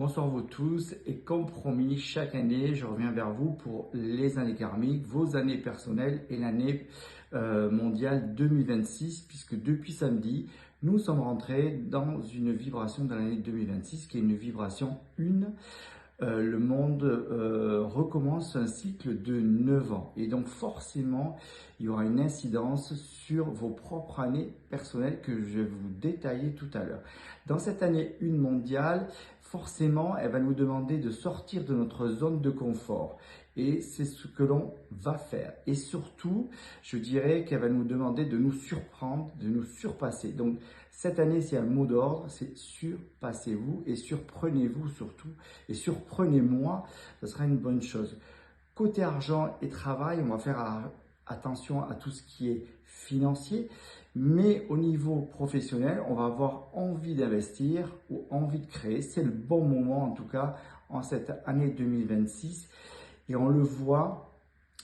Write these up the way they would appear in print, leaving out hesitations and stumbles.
Bonsoir vous tous et comme promis, chaque année, je reviens vers vous pour les années karmiques, vos années personnelles et l'année mondiale 2026 puisque depuis samedi, nous sommes rentrés dans une vibration de l'année 2026 qui est une vibration 1. Le monde recommence un cycle de 9 ans et donc forcément il y aura une incidence sur vos propres années personnelles que je vais vous détailler tout à l'heure. Dans cette année 1 mondiale, forcément elle va nous demander de sortir de notre zone de confort et c'est ce que l'on va faire et surtout je dirais qu'elle va nous demander de nous surprendre, de nous surpasser. Donc cette année, s'il y a le mot d'ordre, c'est surpassez-vous et surprenez-vous surtout. Et surprenez-moi, ce sera une bonne chose. Côté argent et travail, on va faire attention à tout ce qui est financier. Mais au niveau professionnel, on va avoir envie d'investir ou envie de créer. C'est le bon moment en tout cas en cette année 2026. Et on le voit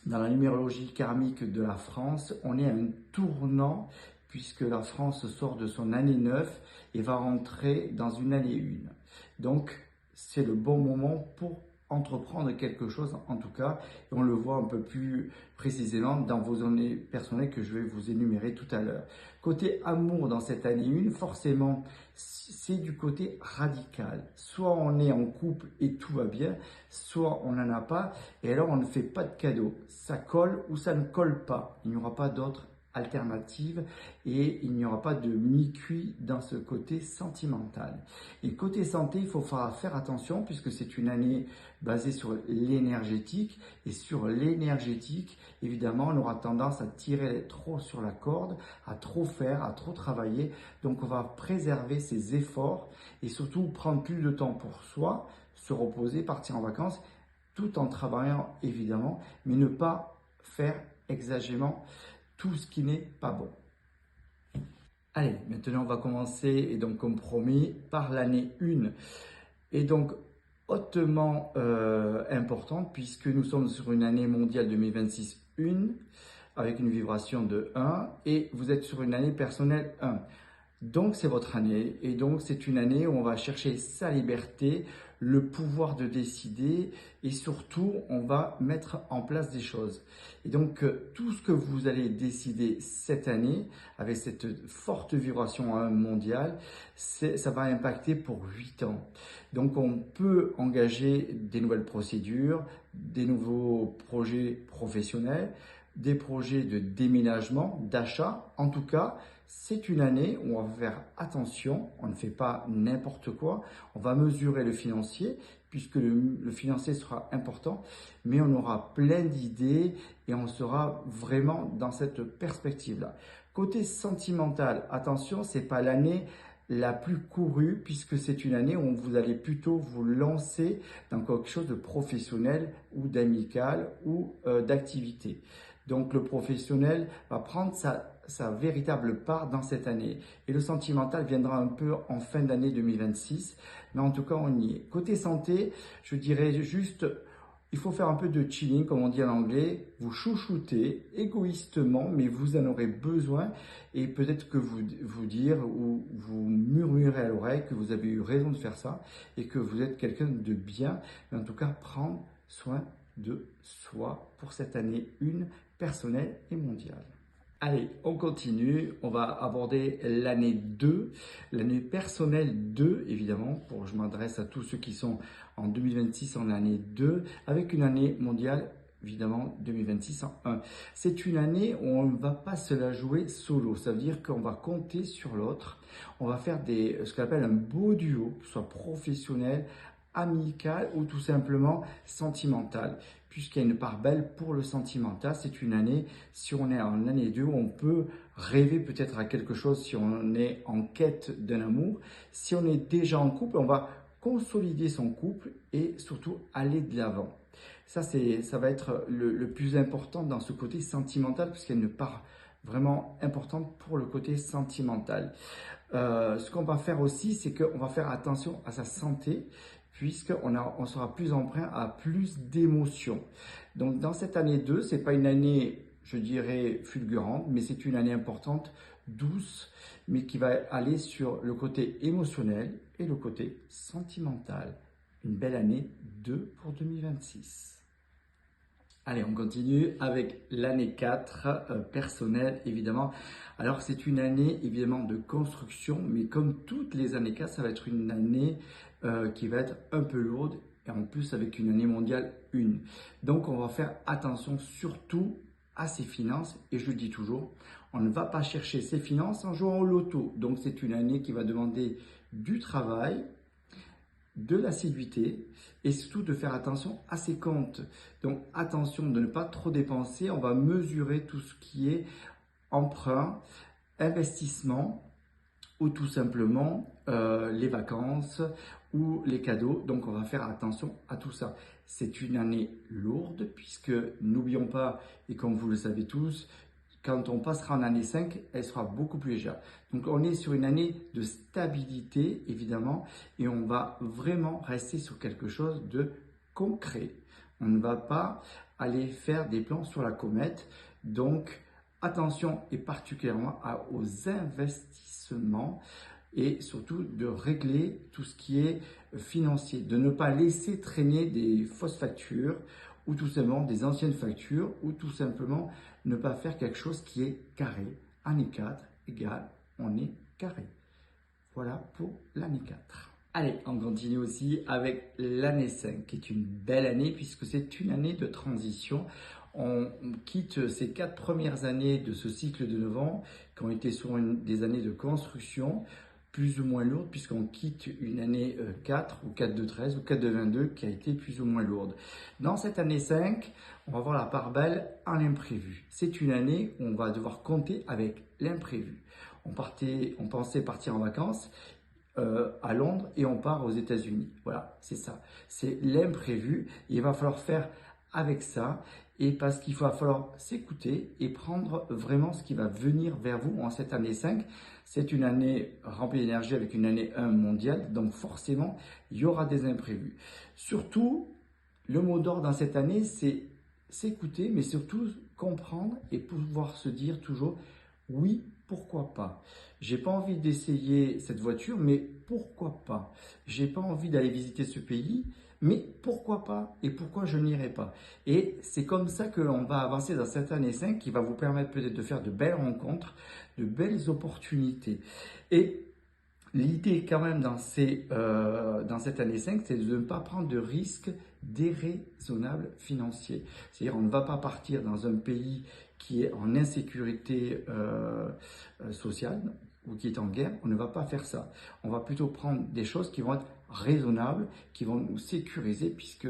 dans la numérologie karmique de la France, on est à un tournant puisque la France sort de son année 9 et va rentrer dans une année 1. Donc, c'est le bon moment pour entreprendre quelque chose en tout cas. Et on le voit un peu plus précisément dans vos années personnelles que je vais vous énumérer tout à l'heure. Côté amour dans cette année 1, forcément, c'est du côté radical. Soit on est en couple et tout va bien, soit on n'en a pas et alors on ne fait pas de cadeau. Ça colle ou ça ne colle pas. Il n'y aura pas d'autre alternative et il n'y aura pas de mi-cuit dans ce côté sentimental. Et côté santé, il faut faire attention puisque c'est une année basée sur l'énergétique et sur l'énergétique, évidemment, on aura tendance à tirer trop sur la corde, à trop faire, à trop travailler. Donc on va préserver ses efforts et surtout prendre plus de temps pour soi, se reposer, partir en vacances tout en travaillant évidemment, mais ne pas faire exagérément tout ce qui n'est pas bon. Allez, maintenant on va commencer, et donc comme promis, par l'année 1. Et donc hautement importante puisque nous sommes sur une année mondiale 2026 1 avec une vibration de 1 et vous êtes sur une année personnelle 1. Donc c'est votre année et donc c'est une année où on va chercher sa liberté, le pouvoir de décider et surtout on va mettre en place des choses. Et donc tout ce que vous allez décider cette année avec cette forte vibration mondiale, ça va impacter pour 8 ans. Donc on peut engager des nouvelles procédures, des nouveaux projets professionnels, des projets de déménagement, d'achat. En tout cas, c'est une année où on va faire attention, on ne fait pas n'importe quoi, on va mesurer le financier puisque le financier sera important, mais on aura plein d'idées et on sera vraiment dans cette perspective-là. Côté sentimental, attention, c'est pas l'année la plus courue puisque c'est une année où vous allez plutôt vous lancer dans quelque chose de professionnel ou d'amical ou d'activité. Donc le professionnel va prendre sa véritable part dans cette année. Et le sentimental viendra un peu en fin d'année 2026. Mais en tout cas, on y est. Côté santé, je dirais juste, il faut faire un peu de chilling, comme on dit en anglais. Vous chouchoutez égoïstement, mais vous en aurez besoin. Et peut-être que vous dire ou vous murmurez à l'oreille que vous avez eu raison de faire ça et que vous êtes quelqu'un de bien. Mais en tout cas, prendre soin de soi pour cette année 1 personnelle et mondiale. Allez, on continue, on va aborder l'année 2, l'année personnelle 2 évidemment, je m'adresse à tous ceux qui sont en 2026 en année 2, avec une année mondiale évidemment 2026 en 1. C'est une année où on ne va pas se la jouer solo, ça veut dire qu'on va compter sur l'autre, on va faire ce qu'on appelle un beau duo, soit professionnel, amical ou tout simplement sentimental, puisqu'il y a une part belle pour le sentimental. C'est une année, si on est en année 2, on peut rêver peut-être à quelque chose si on est en quête d'un amour. Si on est déjà en couple, on va consolider son couple et surtout aller de l'avant. Ça va être le plus important dans ce côté sentimental, puisqu'il y a une part vraiment importante pour le côté sentimental. Ce qu'on va faire aussi, c'est qu'on va faire attention à sa santé, puisqu'on sera plus emprunt à plus d'émotions. Donc dans cette année 2, ce n'est pas une année, je dirais, fulgurante, mais c'est une année importante, douce, mais qui va aller sur le côté émotionnel et le côté sentimental. une belle année 2 pour 2026. Allez, on continue avec l'année 4, personnelle évidemment. Alors c'est une année évidemment de construction, mais comme toutes les années 4, ça va être une année qui va être un peu lourde, et en plus avec une année mondiale 1. Donc on va faire attention surtout à ses finances, et je le dis toujours, on ne va pas chercher ses finances en jouant au loto. Donc c'est une année qui va demander du travail, de l'assiduité et surtout de faire attention à ses comptes. Donc attention de ne pas trop dépenser, on va mesurer tout ce qui est emprunt, investissement ou tout simplement les vacances ou les cadeaux. Donc on va faire attention à tout ça. C'est une année lourde puisque n'oublions pas, et comme vous le savez tous, quand on passera en année 5, elle sera beaucoup plus légère. Donc on est sur une année de stabilité évidemment et on va vraiment rester sur quelque chose de concret. On ne va pas aller faire des plans sur la comète. Donc attention et particulièrement aux investissements et surtout de régler tout ce qui est financier, de ne pas laisser traîner des fausses factures ou tout simplement des anciennes factures ou tout simplement ne pas faire quelque chose qui est carré. Année 4 égale on est carré. Voilà pour l'année 4. Allez, on continue aussi avec l'année 5, qui est une belle année puisque c'est une année de transition. On quitte ces 4 premières années de ce cycle de 9 ans qui ont été sur des années de construction plus ou moins lourdes puisqu'on quitte une année 4 ou 4 de 13 ou 4 de 22 qui a été plus ou moins lourde. Dans cette année 5, on va voir la part belle à l'imprévu. C'est une année où on va devoir compter avec l'imprévu. On pensait partir en vacances à Londres et on part aux États-Unis. Voilà, c'est ça. C'est l'imprévu. Il va falloir faire avec ça et parce qu'il va falloir s'écouter et prendre vraiment ce qui va venir vers vous en cette année 5. C'est une année remplie d'énergie avec une année 1 mondiale, donc forcément, il y aura des imprévus. Surtout, le mot d'ordre dans cette année, c'est s'écouter, mais surtout comprendre et pouvoir se dire toujours oui, pourquoi pas. J'ai pas envie d'essayer cette voiture, mais pourquoi pas. J'ai pas envie d'aller visiter ce pays, mais pourquoi pas et pourquoi je n'irai pas. Et c'est comme ça que l'on va avancer dans cette année 5 qui va vous permettre peut-être de faire de belles rencontres, de belles opportunités. Et l'idée quand même dans cette année 5, c'est de ne pas prendre de risques déraisonnables financiers. C'est-à-dire on ne va pas partir dans un pays qui est en insécurité sociale ou qui est en guerre, on ne va pas faire ça. On va plutôt prendre des choses qui vont être raisonnables, qui vont nous sécuriser puisque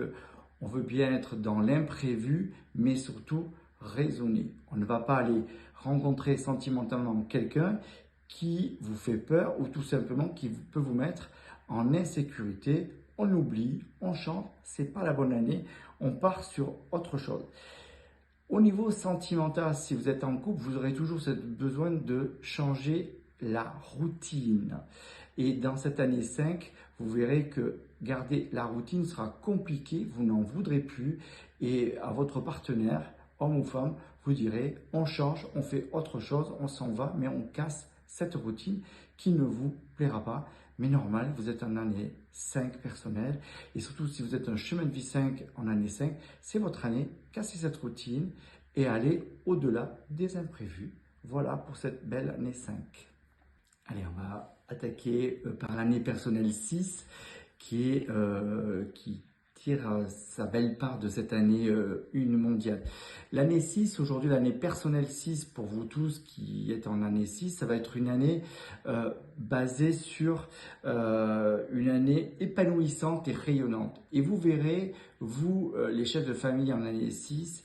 on veut bien être dans l'imprévu, mais surtout raisonner. On ne va pas aller rencontrer sentimentalement quelqu'un qui vous fait peur ou tout simplement qui peut vous mettre en insécurité. On oublie, on change, c'est pas la bonne année, on part sur autre chose. Au niveau sentimental, si vous êtes en couple, vous aurez toujours ce besoin de changer la routine. Et dans cette année 5, vous verrez que garder la routine sera compliqué, vous n'en voudrez plus. Et à votre partenaire, homme ou femme, vous direz, on change, on fait autre chose, on s'en va, mais on casse cette routine qui ne vous plaira pas. Mais normal, vous êtes en année 5 personnelle et surtout si vous êtes un chemin de vie 5 en année 5, c'est votre année, cassez cette routine et allez au-delà des imprévus. Voilà pour cette belle année 5. Allez, on va attaquer par l'année personnelle 6 qui tire sa belle part de cette année 1 mondiale. L'année 6, aujourd'hui l'année personnelle 6 pour vous tous qui êtes en année 6, ça va être une année basée sur une année épanouissante et rayonnante. Et vous verrez, vous les chefs de famille en année 6,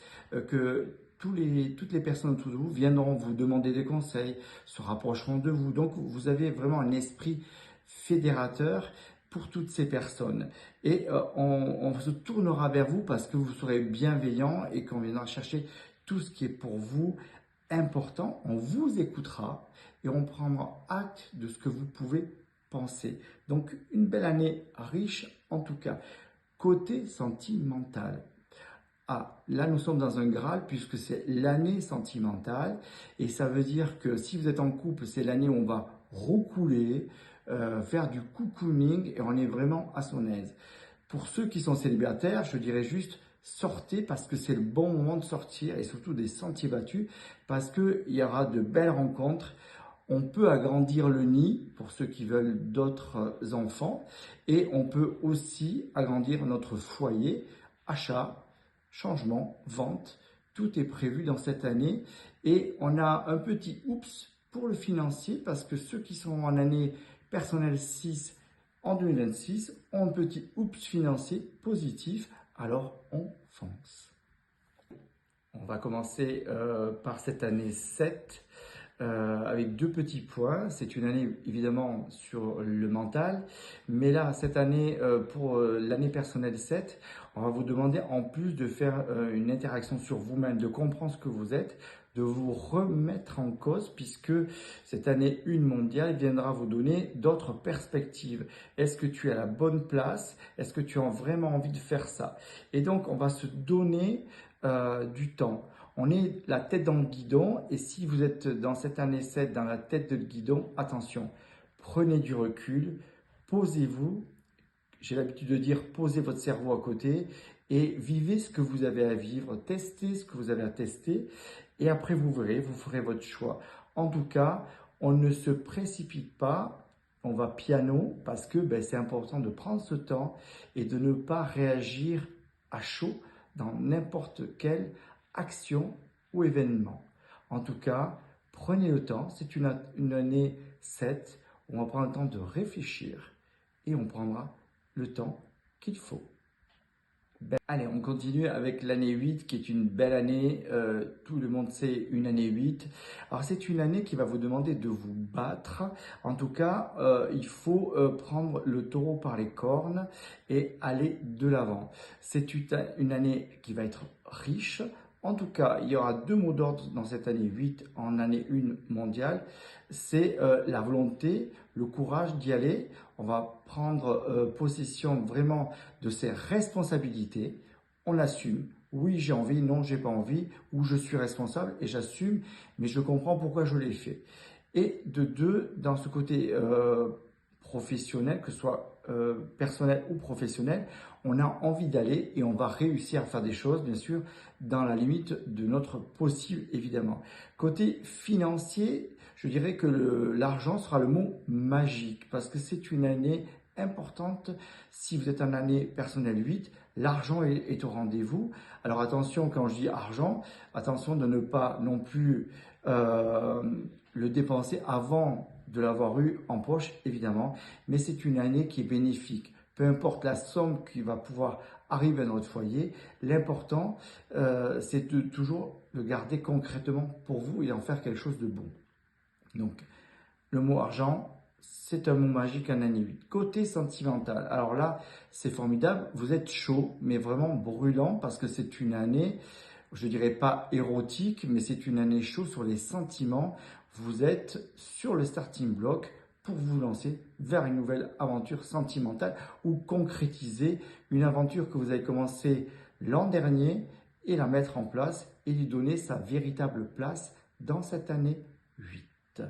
que toutes les personnes autour de vous viendront vous demander des conseils, se rapprocheront de vous. Donc vous avez vraiment un esprit fédérateur pour toutes ces personnes. Et on se tournera vers vous parce que vous serez bienveillant et qu'on viendra chercher tout ce qui est pour vous important. On vous écoutera et on prendra acte de ce que vous pouvez penser. Donc une belle année riche en tout cas. Côté sentimental. Ah, là nous sommes dans un Graal puisque c'est l'année sentimentale et ça veut dire que si vous êtes en couple, c'est l'année où on va roucouler, faire du cocooning et on est vraiment à son aise. Pour ceux qui sont célibataires, je dirais juste sortez parce que c'est le bon moment de sortir et surtout des sentiers battus parce qu'il y aura de belles rencontres. On peut agrandir le nid pour ceux qui veulent d'autres enfants et on peut aussi agrandir notre foyer, achat, changement, vente. Tout est prévu dans cette année et on a un petit oups pour le financier parce que ceux qui sont en année personnelle 6 en 2026 ont un petit oups financier positif. Alors on fonce. On va commencer par cette année 7 avec deux petits points. C'est une année évidemment sur le mental, mais là, cette année, pour l'année personnelle 7, on va vous demander en plus de faire une interaction sur vous-même, de comprendre ce que vous êtes, de vous remettre en cause, puisque cette année 1 mondiale viendra vous donner d'autres perspectives. Est-ce que tu es à la bonne place? Est-ce que tu as vraiment envie de faire ça? Et donc, on va se donner du temps. On est la tête dans le guidon et si vous êtes dans cette année 7 dans la tête de guidon, attention, prenez du recul, posez-vous, j'ai l'habitude de dire posez votre cerveau à côté et vivez ce que vous avez à vivre, testez ce que vous avez à tester et après vous verrez, vous ferez votre choix. En tout cas, on ne se précipite pas, on va piano parce que c'est important de prendre ce temps et de ne pas réagir à chaud dans n'importe quelle action ou événement. En tout cas, prenez le temps, c'est une année 7 où on va prendre le temps de réfléchir et on prendra le temps qu'il faut. Allez, on continue avec l'année 8 qui est une belle année. Tout le monde sait une année 8. Alors c'est une année qui va vous demander de vous battre. En tout cas, il faut prendre le taureau par les cornes et aller de l'avant. C'est une année qui va être riche. En tout cas, il y aura deux mots d'ordre dans cette année 8 en année 1 mondiale. C'est la volonté, le courage d'y aller. On va prendre possession vraiment de ses responsabilités. On assume. Oui, j'ai envie, non, j'ai pas envie, ou je suis responsable et j'assume, mais je comprends pourquoi je l'ai fait. Et de deux, dans ce côté professionnel, que ce soit personnel ou professionnel, on a envie d'aller et on va réussir à faire des choses, bien sûr, dans la limite de notre possible, évidemment. Côté financier, je dirais que l'argent sera le mot magique parce que c'est une année importante. Si vous êtes en année personnelle 8, l'argent est au rendez-vous. Alors attention, quand je dis argent, attention de ne pas non plus le dépenser avant de l'avoir eu en poche, évidemment. Mais c'est une année qui est bénéfique. Peu importe la somme qui va pouvoir arriver dans votre foyer, l'important, c'est de toujours le garder concrètement pour vous et en faire quelque chose de bon. Donc, le mot argent, c'est un mot magique en année 8. Côté sentimental, alors là, c'est formidable. Vous êtes chaud, mais vraiment brûlant parce que c'est une année, je dirais pas érotique, mais c'est une année chaude sur les sentiments. Vous êtes sur le starting block pour vous lancer vers une nouvelle aventure sentimentale ou concrétiser une aventure que vous avez commencé l'an dernier et la mettre en place et lui donner sa véritable place dans cette année 8.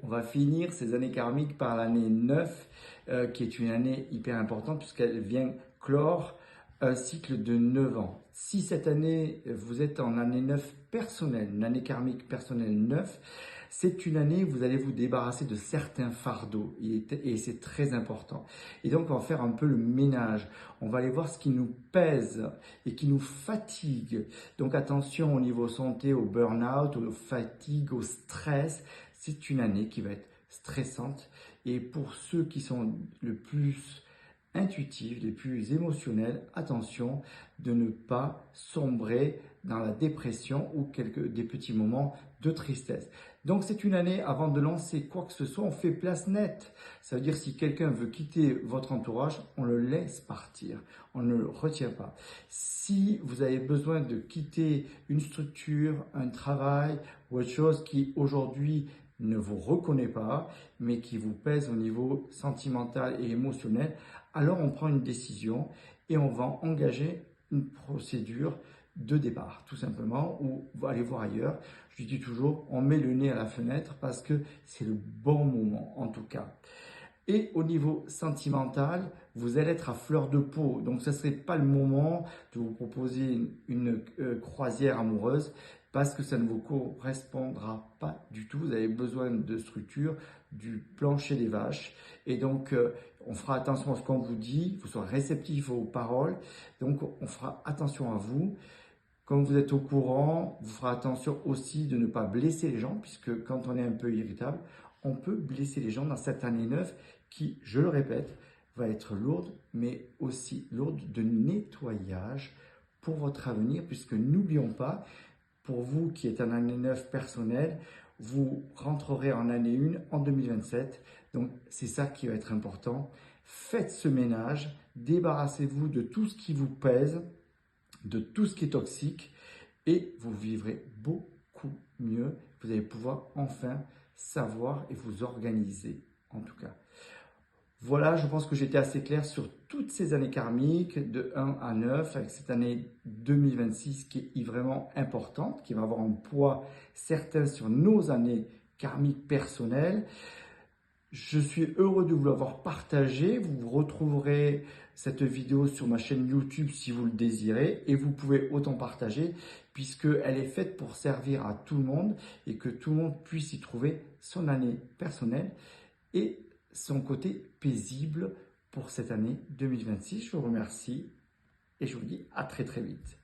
On va finir ces années karmiques par l'année 9, qui est une année hyper importante puisqu'elle vient clore un cycle de 9 ans. Si cette année, vous êtes en année 9 personnelle, une année karmique personnelle 9, c'est une année où vous allez vous débarrasser de certains fardeaux et c'est très important. Et donc, on va faire un peu le ménage. On va aller voir ce qui nous pèse et qui nous fatigue. Donc, attention au niveau santé, au burn-out, aux fatigues, au stress. C'est une année qui va être stressante. Et pour ceux qui sont le plus intuitifs, les plus émotionnels, attention de ne pas sombrer dans la dépression ou des petits moments de tristesse. Donc c'est une année avant de lancer quoi que ce soit, on fait place nette. Ça veut dire si quelqu'un veut quitter votre entourage, on le laisse partir, on ne le retient pas. Si vous avez besoin de quitter une structure, un travail ou autre chose qui aujourd'hui ne vous reconnaît pas, mais qui vous pèse au niveau sentimental et émotionnel, alors on prend une décision et on va engager une procédure de départ, tout simplement, ou aller voir ailleurs. Je dis toujours, on met le nez à la fenêtre parce que c'est le bon moment, en tout cas. Et au niveau sentimental, vous allez être à fleur de peau. Donc, ce ne serait pas le moment de vous proposer une croisière amoureuse parce que ça ne vous correspondra pas du tout. Vous avez besoin de structure, du plancher des vaches. Et donc, on fera attention à ce qu'on vous dit, vous soyez réceptif aux paroles. Donc, on fera attention à vous. Comme vous êtes au courant, vous ferez attention aussi de ne pas blesser les gens, puisque quand on est un peu irritable, on peut blesser les gens dans cette année neuve qui, je le répète, va être lourde, mais aussi lourde de nettoyage pour votre avenir, puisque n'oublions pas, pour vous qui êtes en année neuve personnelle, vous rentrerez en année 1 en 2027. Donc, c'est ça qui va être important. Faites ce ménage, débarrassez-vous de tout ce qui vous pèse, de tout ce qui est toxique et vous vivrez beaucoup mieux. Vous allez pouvoir enfin savoir et vous organiser en tout cas. Voilà, je pense que j'étais assez clair sur toutes ces années karmiques de 1 à 9 avec cette année 2026 qui est vraiment importante, qui va avoir un poids certain sur nos années karmiques personnelles. Je suis heureux de vous l'avoir partagé. Vous retrouverez cette vidéo sur ma chaîne YouTube si vous le désirez et vous pouvez autant partager puisqu'elle est faite pour servir à tout le monde et que tout le monde puisse y trouver son année personnelle et son côté paisible pour cette année 2026. Je vous remercie et je vous dis à très très vite.